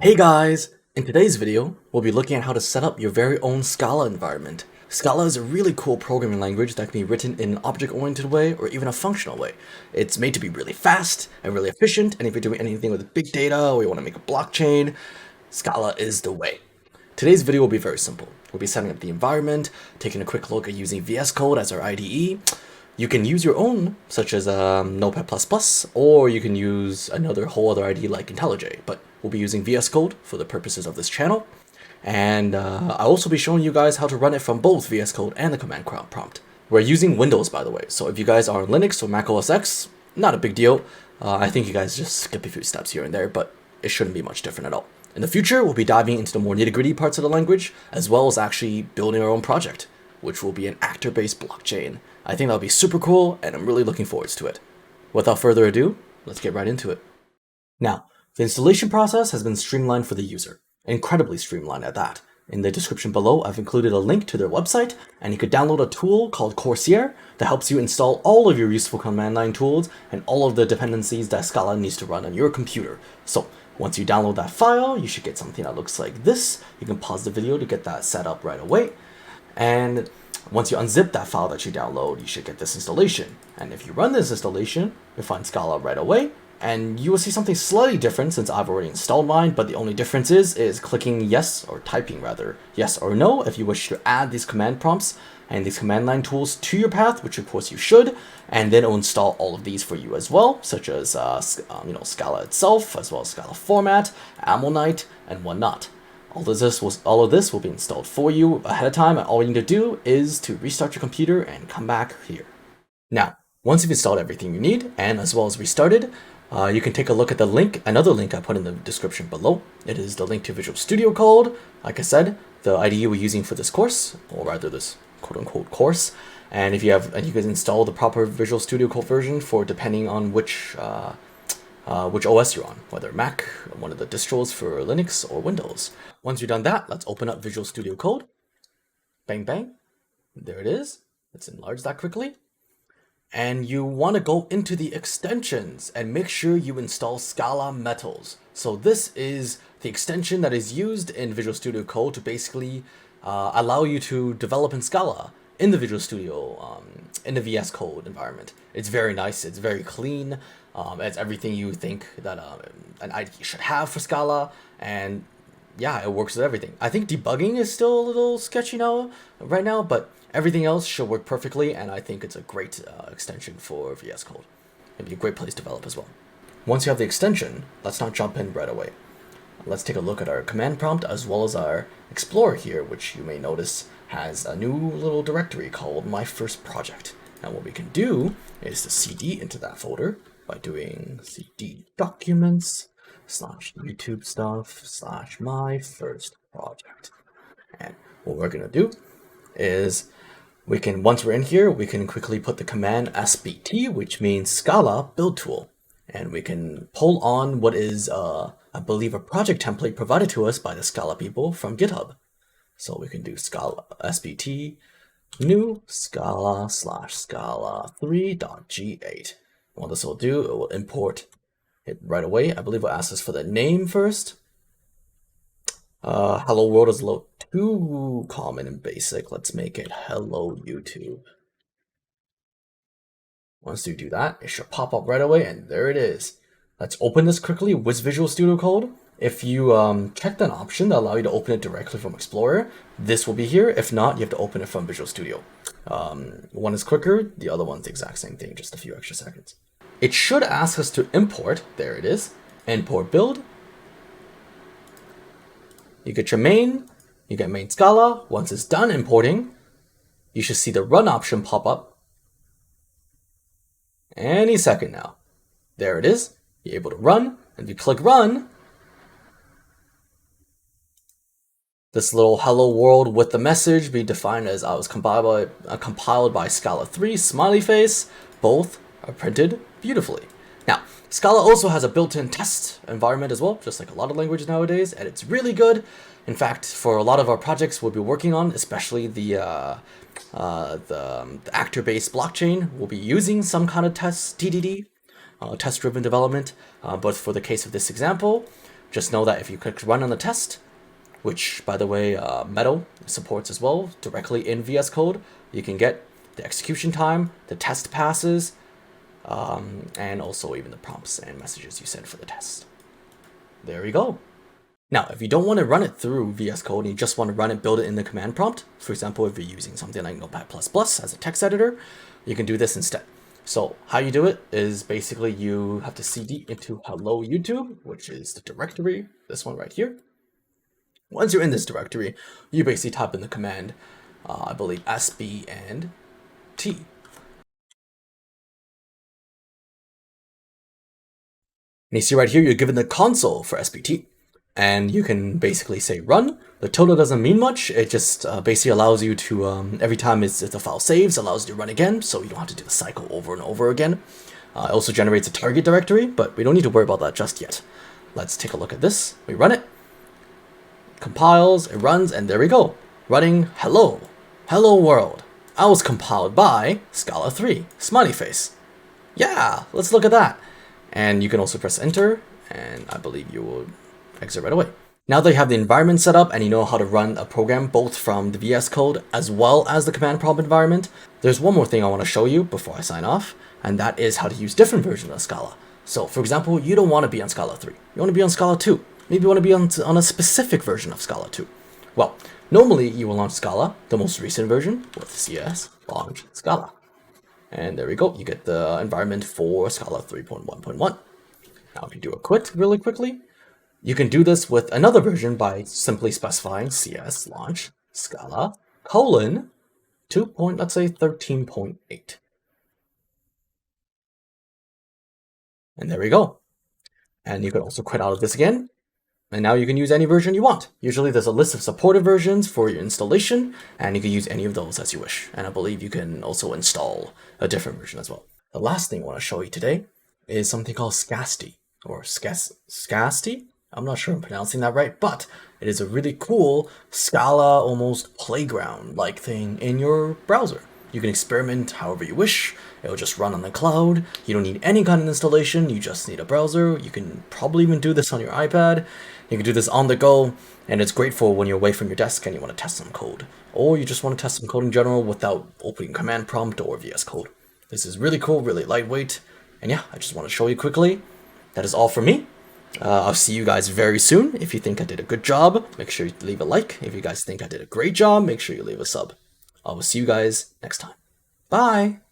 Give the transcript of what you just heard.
Hey guys! In today's video, we'll be looking at how to set up your very own Scala environment. Scala is a really cool programming language that can be written in an object-oriented way or even a functional way. It's made to be really fast and really efficient, and if you're doing anything with big data or you want to make a blockchain, Scala is the way. Today's video will be very simple. We'll be setting up the environment, taking a quick look at using VSCode as our IDE. You can use your own, such as Notepad++, or you can use another whole other IDE like IntelliJ, but we'll be using VS Code for the purposes of this channel. And I'll also be showing you guys how to run it from both VS Code and the command prompt. We're using Windows, by the way, so if you guys are on Linux or Mac OS X, not a big deal. I think you guys just skip a few steps here and there, but it shouldn't be much different at all. In the future, we'll be diving into the more nitty-gritty parts of the language, as well as actually building our own project, which will be an actor-based blockchain. I think that'll be super cool, and I'm really looking forward to it. Without further ado, let's get right into it. Now, the installation process has been streamlined for the user, incredibly streamlined at that. In the description below, I've included a link to their website, and you could download a tool called Corsair that helps you install all of your useful command line tools and all of the dependencies that Scala needs to run on your computer. So, once you download that file, you should get something that looks like this. You can pause the video to get that set up right away. And once you unzip that file that you download, you should get this installation. And if you run this installation, you'll find Scala right away. And you will see something slightly different since I've already installed mine, but the only difference is clicking yes, or typing rather, yes or no if you wish to add these command prompts and these command line tools to your path, which of course you should, and then it'll install all of these for you as well, such as Scala itself, as well as Scala format, Ammonite, and whatnot. All of this will be installed for you ahead of time, and all you need to do is to restart your computer and come back here. Now, once you've installed everything you need, and as well as restarted, you can take a look at the link, another link I put in the description below. It is the link to Visual Studio Code. Like I said, the IDE we're using for this course, or rather this quote-unquote course. And if you have, and you can install the proper Visual Studio Code version for depending on which OS you're on, whether Mac, one of the distros for Linux, or Windows. Once you've done that, let's open up Visual Studio Code. Bang, bang. There it is. Let's enlarge that quickly. And you want to go into the extensions and make sure you install Scala Metals. So this is the extension that is used in Visual Studio Code to basically allow you to develop in Scala in the Visual Studio, in the VS Code environment. It's very nice, it's very clean, it's everything you think that an IDE should have for Scala, and yeah, it works with everything. I think debugging is still a little sketchy right now, but everything else should work perfectly, and I think it's a great extension for VS Code. It'd be a great place to develop as well. Once you have the extension, let's not jump in right away. Let's take a look at our command prompt as well as our Explorer here, which you may notice has a new little directory called My First Project. And what we can do is to cd into that folder by doing cd documents /YouTube stuff /My First Project. And what we're going to do is we can, once we're in here, we can quickly put the command sbt, which means Scala build tool. And we can pull on what is, I believe, a project template provided to us by the Scala people from GitHub. So we can do Scala sbt new Scala /Scala3.g8. What this will do, it will import it right away. I believe it will ask us for the name first. Hello world is a little too common and basic. Let's make it hello YouTube. Once you do that, it should pop up right away, and there it is. Let's open this quickly with Visual Studio Code. If you check that option that allows you to open it directly from Explorer, this will be here. If not, you have to open it from Visual Studio. One is quicker, the other one's the exact same thing, just a few extra seconds. It should ask us to import, there it is, import build. You get your main, you get main Scala. Once it's done importing, you should see the run option pop up any second now. There it is, you're able to run, and if you click run, this little hello world with the message being defined as I was compiled by Scala 3 smiley face, both are printed beautifully. Now, Scala also has a built-in test environment as well, just like a lot of languages nowadays, and it's really good. In fact, for a lot of our projects we'll be working on, especially the actor-based blockchain, we'll be using some kind of test, TDD, test-driven development. But for the case of this example, Just know that if you click run on the test, which by the way, Metal supports as well, directly in VS Code, you can get the execution time, the test passes, and also even the prompts and messages you send for the test. There we go. Now, if you don't want to run it through VS Code and you just want to build it in the command prompt, for example, if you're using something like Notepad++ as a text editor, you can do this instead. So how you do it is basically you have to cd into hello YouTube, which is the directory, this one right here. Once you're in this directory, you basically type in the command, I believe SB and T. And you see right here, you're given the console for SBT. And you can basically say run. The total doesn't mean much. It just basically allows you to, every time the file saves, allows you to run again, so you don't have to do the cycle over and over again. It also generates a target directory, but we don't need to worry about that just yet. Let's take a look at this. We run it. Compiles, it runs, and there we go. Running hello. Hello world. I was compiled by Scala 3. Smiley face. Yeah, let's look at that. And you can also press enter, and I believe you will exit right away. Now that you have the environment set up and you know how to run a program both from the VS Code as well as the command prompt environment, there's one more thing I want to show you before I sign off, and that is how to use different versions of Scala. So for example, you don't want to be on Scala 3. You want to be on Scala 2. Maybe you want to be on a specific version of Scala 2. Well, normally you will launch Scala, the most recent version, with CS, launch Scala. And there we go, you get the environment for Scala 3.1.1. Now if you do a quit really quickly, you can do this with another version by simply specifying cs launch Scala colon 2. Let's say 13.8. And there we go. And you can also quit out of this again. And now you can use any version you want. Usually there's a list of supported versions for your installation, and you can use any of those as you wish. And I believe you can also install a different version as well. The last thing I want to show you today is something called Scastie, or Scastie. I'm not sure I'm pronouncing that right, but it is a really cool Scala almost playground-like thing in your browser. You can experiment however you wish. It'll just run on the cloud. You don't need any kind of installation. You just need a browser. You can probably even do this on your iPad. You can do this on the go, and it's great for when you're away from your desk and you want to test some code. Or you just want to test some code in general without opening command prompt or VS Code. This is really cool, really lightweight. And yeah, I just want to show you quickly. That is all from me. I'll see you guys very soon. If you think I did a good job, make sure you leave a like. If you guys think I did a great job, make sure you leave a sub. I will see you guys next time. Bye!